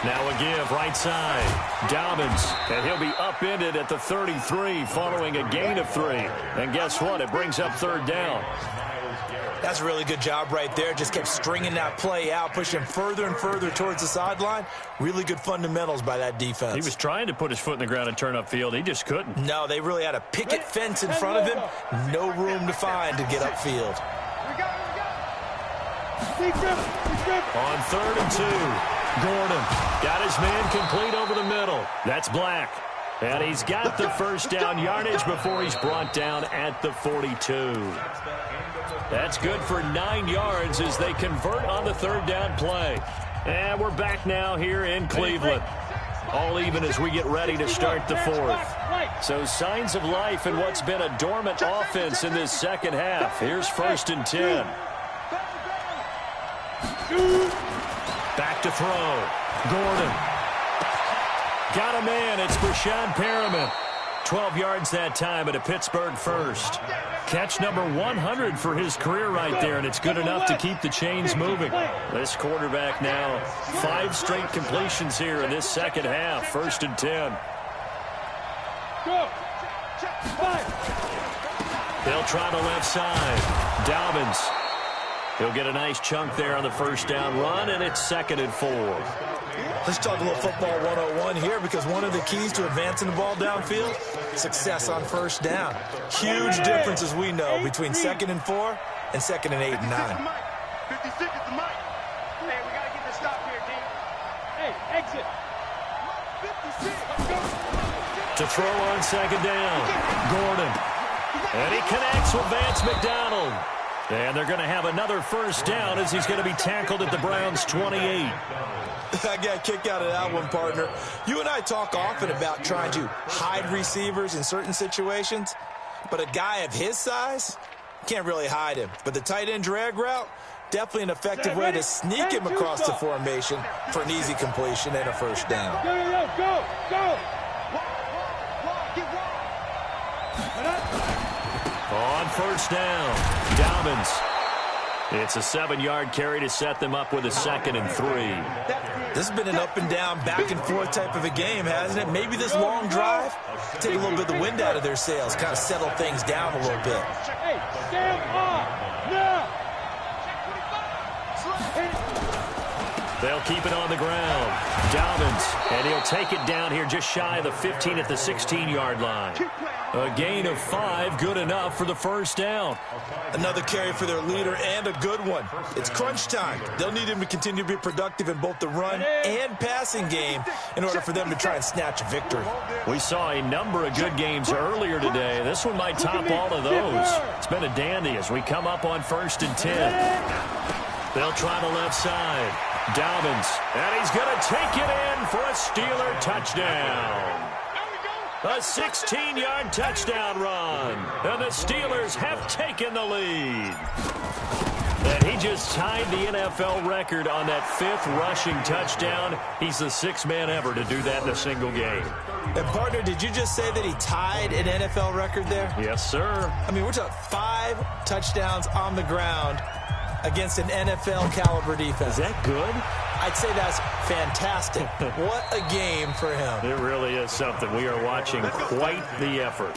Now a give, right side. Dobbins, and he'll be upended at the 33 following a gain of 3. And guess what? It brings up 3rd down. That's a really good job right there. Just kept stringing that play out, pushing further and further towards the sideline. Really good fundamentals by that defense. He was trying to put his foot in the ground and turn upfield. He just couldn't. No, they really had a picket fence in front of him. No room to find to get upfield. On 3rd and 2, Gordon got his man complete over the middle. That's Black. And he's got the first down yardage before he's brought down at the 42. That's good for 9 yards as they convert on the 3rd down play. And we're back now here in Cleveland. All even as we get ready to start the 4th. So signs of life in what's been a dormant offense in this second half. Here's 1st and 10. Back to throw. Gordon. Got a man. It's Brashad Perriman. 12 yards that time at a Pittsburgh first. Catch number 100 for his career right there, and it's good enough to keep the chains moving. This quarterback now, 5 straight completions here in this second half. 1st and 10. They'll try the left side. Dobbins. He'll get a nice chunk there on the first down run, and it's 2nd and 4. Let's talk a little football 101 here, because one of the keys to advancing the ball downfield, success on first down. Huge difference, as we know, between 2nd and 4 and 2nd and 8 and 9. 56 is the mic. Hey, we got to get the stop here, D. Hey, exit. 56. To throw on 2nd down, Gordon. And he connects with Vance McDonald. And they're going to have another first down as he's going to be tackled at the Browns' 28. I got a kick out of that one, partner. You and I talk often about trying to hide receivers in certain situations, but a guy of his size, can't really hide him. But the tight end drag route, definitely an effective way to sneak him across the formation for an easy completion and a first down. Go! On first down, Dobbins. It's a 7-yard carry to set them up with a 2nd and 3. This has been an up-and-down, back-and-forth type of a game, hasn't it? Maybe this long drive, take a little bit of the wind out of their sails, kind of settle things down a little bit. Hey, stand up! Now! They'll keep it on the ground. Dobbins, and he'll take it down here just shy of the 15 at the 16-yard line. A gain of 5, good enough for the first down. Another carry for their leader and a good one. It's crunch time. They'll need him to continue to be productive in both the run and passing game in order for them to try and snatch a victory. We saw a number of good games earlier today. This one might top all of those. It's been a dandy as we come up on 1st and 10. They'll try the left side. Dobbins, and he's going to take it in for a Steeler touchdown. A 16-yard touchdown run. And the Steelers have taken the lead. And he just tied the NFL record on that 5th rushing touchdown. He's the 6th man ever to do that in a single game. And, partner, did you just say that he tied an NFL record there? Yes, sir. I mean, we're talking 5 touchdowns on the ground against an NFL-caliber defense. Is that good? I'd say that's fantastic. What a game for him. It really is something. We are watching quite the effort.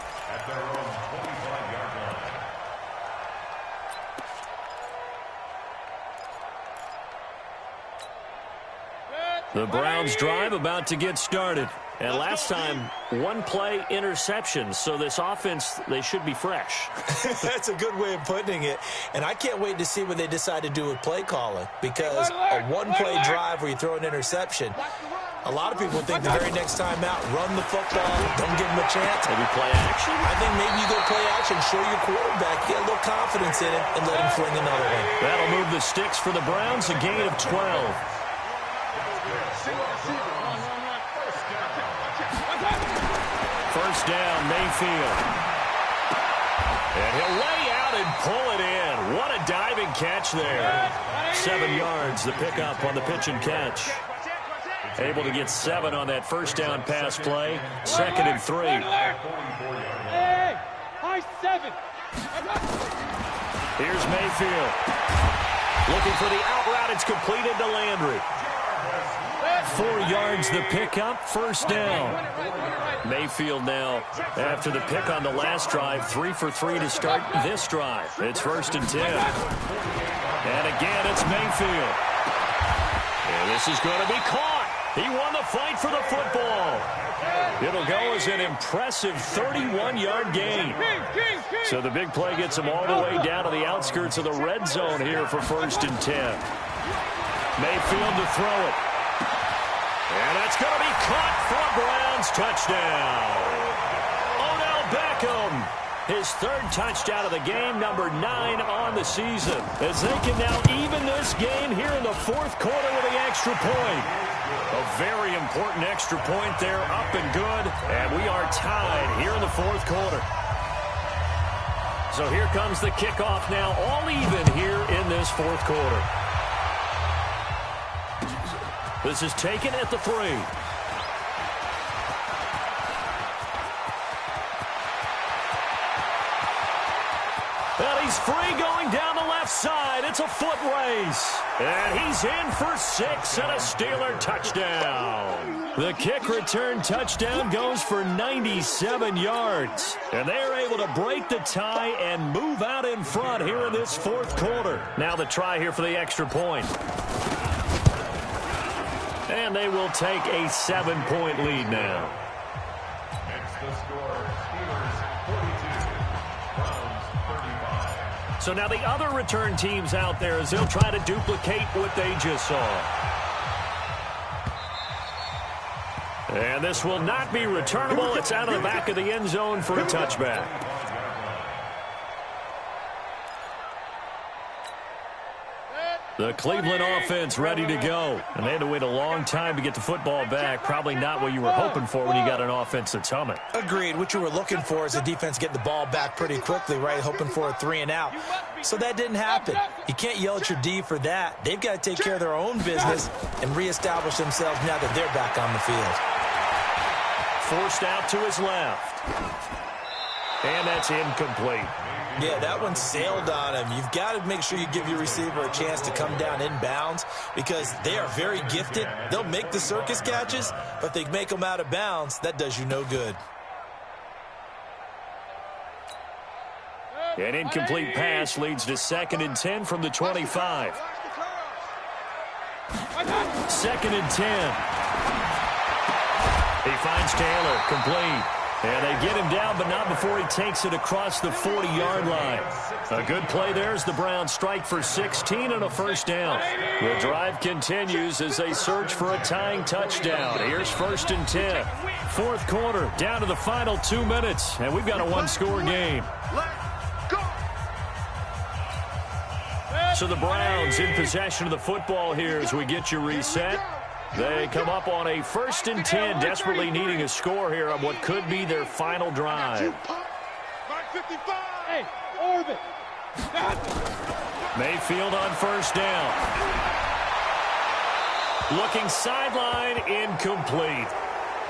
The Browns drive about to get started. And last time, 1 play interception. So this offense, they should be fresh. That's a good way of putting it. And I can't wait to see what they decide to do with play calling. Because a 1-play drive where you throw an interception, a lot of people think the very next time out, run the football, don't give them a chance. Maybe play action? I think maybe you go play action, show your quarterback, get a little confidence in it, and let him fling another one. That'll move the sticks for the Browns, a gain of 12. First down, Mayfield. And he'll lay out and pull it in. What a diving catch there. 7 yards, the pickup on the pitch and catch. Able to get 7 on that first down pass play. 2nd and 3. Hey, high 7. Here's Mayfield. Looking for the out route. It's completed to Landry. 4 yards the pickup, first down. Mayfield now, after the pick on the last drive, 3 for 3 to start this drive. It's 1st and 10. And again, it's Mayfield. And this is going to be caught. He won the fight for the football. It'll go as an impressive 31-yard gain. So the big play gets him all the way down to the outskirts of the red zone here for 1st and 10. Mayfield to throw it. And that's going to be caught for a Browns touchdown. Odell Beckham, his 3rd touchdown of the game, number 9 on the season. As they can now even this game here in the 4th quarter with the extra point. A very important extra point there, up and good. And we are tied here in the 4th quarter. So here comes the kickoff now, all even here in this 4th quarter. This is taken at the 3. And he's free going down the left side. It's a foot race. And he's in for 6 and a Steeler touchdown. The kick return touchdown goes for 97 yards. And they're able to break the tie and move out in front here in this 4th quarter. Now the try here for the extra point. And they will take a 7-point lead now. It's the score, Steelers 42, Browns 35. So now the other return teams out there as they'll try to duplicate what they just saw. And this will not be returnable. It's out of the back of the end zone for a touchback. The Cleveland offense ready to go. And they had to wait a long time to get the football back. Probably not what you were hoping for when you got an offense that's humming. Agreed. What you were looking for is the defense getting the ball back pretty quickly, right? Hoping for a 3-and-out. So that didn't happen. You can't yell at your D for that. They've got to take care of their own business and reestablish themselves now that they're back on the field. Forced out to his left. And that's incomplete. Yeah, that one sailed on him. You've got to make sure you give your receiver a chance to come down inbounds because they are very gifted. They'll make the circus catches, but if they make them out of bounds, that does you no good. An incomplete pass leads to 2nd and 10 from the 25. 2nd and 10. He finds Taylor, complete. And they get him down, but not before he takes it across the 40-yard line. A good play there as the Browns strike for 16 and a first down. The drive continues as they search for a tying touchdown. Here's 1st and 10. Fourth quarter, down to the final 2 minutes, and we've got a one-score game. So the Browns in possession of the football here as we get you reset. They come up on a 1st and 10, desperately needing a score here on what could be their final drive. Hey, orbit. Mayfield on 1st down. Looking sideline, incomplete.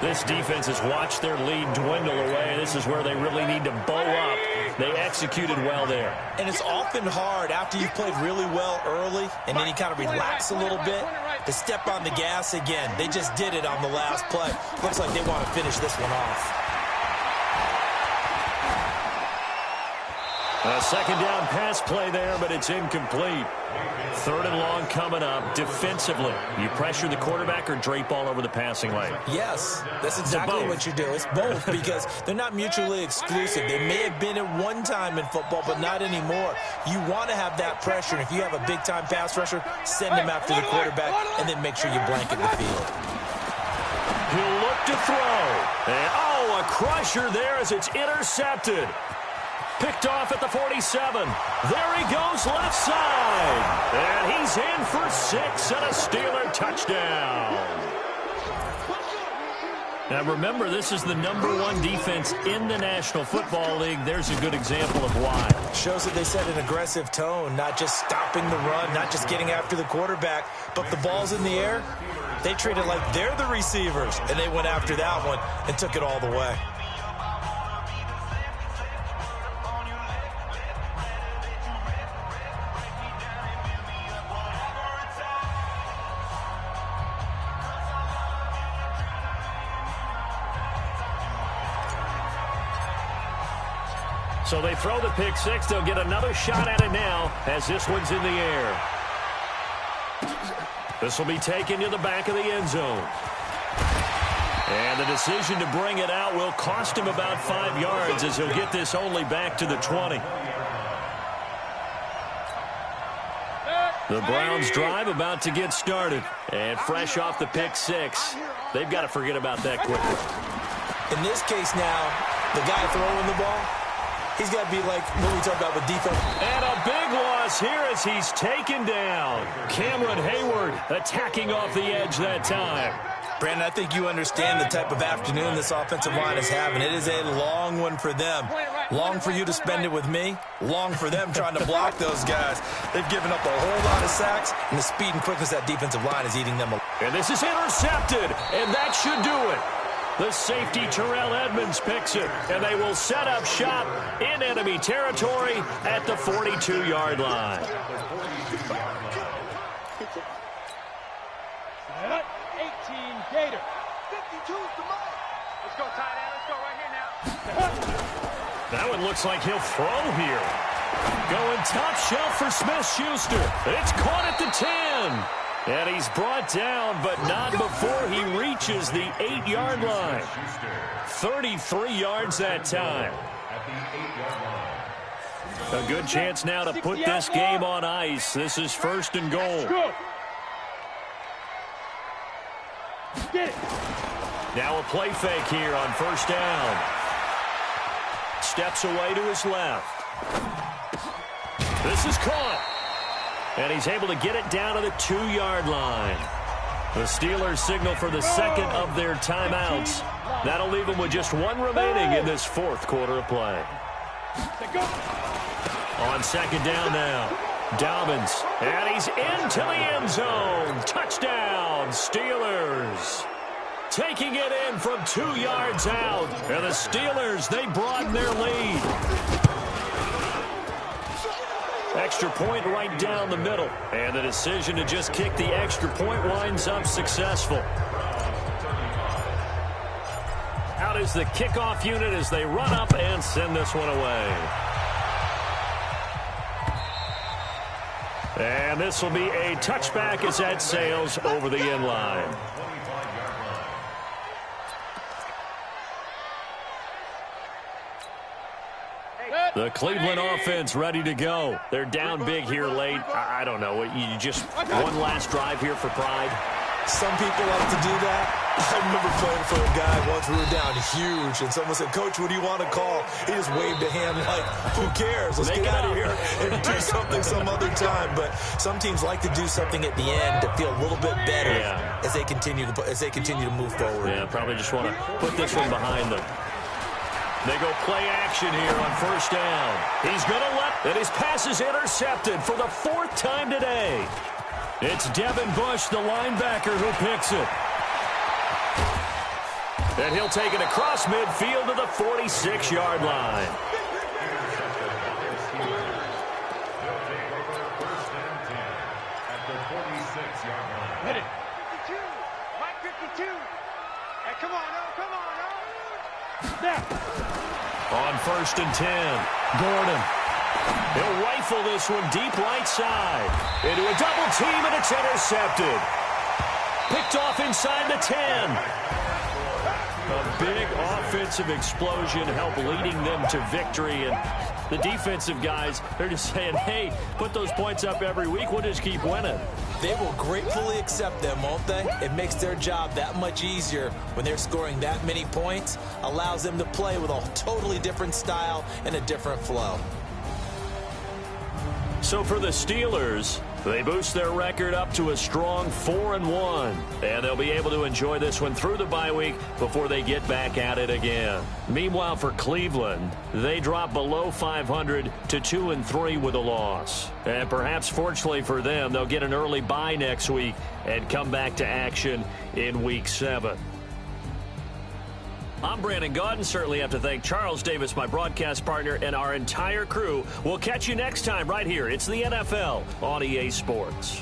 This defense has watched their lead dwindle away. This is where they really need to bow up. They executed well there. And it's often hard after you've played really well early and then you kind of relax a little bit to step on the gas again. They just did it on the last play. Looks like they want to finish this one off. A 2nd down pass play there, but it's incomplete. 3rd and long coming up. Defensively, you pressure the quarterback or drape all over the passing lane? Yes, that's exactly what you do. It's both because they're not mutually exclusive. They may have been at one time in football, but not anymore. You want to have that pressure. And if you have a big-time pass rusher, send him after the quarterback and then make sure you blanket the field. He'll look to throw. And, a crusher there as it's intercepted. Picked off at the 47. There he goes left side. And he's in for 6 and a Steeler touchdown. Now remember, this is the #1 defense in the National Football League. There's a good example of why. Shows that they set an aggressive tone, not just stopping the run, not just getting after the quarterback, but the ball's in the air. They treat it like they're the receivers, and they went after that one and took it all the way. So they throw the pick six. They'll get another shot at it now as this one's in the air. This will be taken to the back of the end zone. And the decision to bring it out will cost him about 5 yards as he'll get this only back to the 20. The Browns drive about to get started. And fresh off the pick six, they've got to forget about that quickly. In this case now, the guy throwing the ball, he's got to be like what we talked about with defense. And a big loss here as he's taken down. Cameron Hayward attacking off the edge that time. Brandon, I think you understand the type of afternoon this offensive line is having. It is a long one for them. Long for you to spend it with me. Long for them trying to block those guys. They've given up a whole lot of sacks, and the speed and quickness that defensive line is eating them. And this is intercepted, and that should do it. The safety, Terrell Edmonds, picks it, and they will set up shop in enemy territory at the 42-yard line. 18 Gator. 52's the mark. Let's go, tight end. Let's go right here now. That one looks like he'll throw here. Going top shelf for Smith-Schuster. It's caught at the 10. And he's brought down, but not before he reaches the 8-yard line. 33 yards that time. A good chance now to put this game on ice. This is 1st and goal. Now a play fake here on 1st down. Steps away to his left. This is caught. And he's able to get it down to the 2-yard line. The Steelers signal for the second of their timeouts. That'll leave them with just one remaining in this fourth quarter of play. On second down now, Dobbins, and he's into the end zone. Touchdown, Steelers. Taking it in from 2 yards out. And the Steelers, they broaden their lead. Extra point right down the middle. And the decision to just kick the extra point winds up successful. Out is the kickoff unit as they run up and send this one away. And this will be a touchback as that sails over the end line. The Cleveland offense ready to go. They're down big here late. I don't know. You just one last drive here for pride. Some people like to do that. I remember playing for a guy once. We were down huge, and someone said, "Coach, what do you want to call?" He just waved a hand like, "Who cares? Let's get out of here and do something some other time." But some teams like to do something at the end to feel a little bit better as they continue to move forward. Yeah, probably just want to put this one behind them. They go play action here on first down. He's going to and his pass is intercepted for the 4th time today. It's Devin Bush, the linebacker, who picks it. And he'll take it across midfield to the 46-yard line. Hit it. 52. Mike 52. Hey, come on, come on, Snap. On first and 10, Gordon. He'll rifle this one deep right side. Into a double team, and it's intercepted. Picked off inside the 10. A big offensive explosion helped leading them to victory. And the defensive guys, they're just saying, hey, put those points up every week. We'll just keep winning. They will gratefully accept them, won't they? It makes their job that much easier when they're scoring that many points. Allows them to play with a totally different style and a different flow. So for the Steelers, they boost their record up to a strong 4-1. And they'll be able to enjoy this one through the bye week before they get back at it again. Meanwhile, for Cleveland, they drop below 500 to 2-3 with a loss. And perhaps fortunately for them, they'll get an early bye next week and come back to action in Week 7. I'm Brandon Gaudin. Certainly have to thank Charles Davis, my broadcast partner, and our entire crew. We'll catch you next time right here. It's the NFL on EA Sports.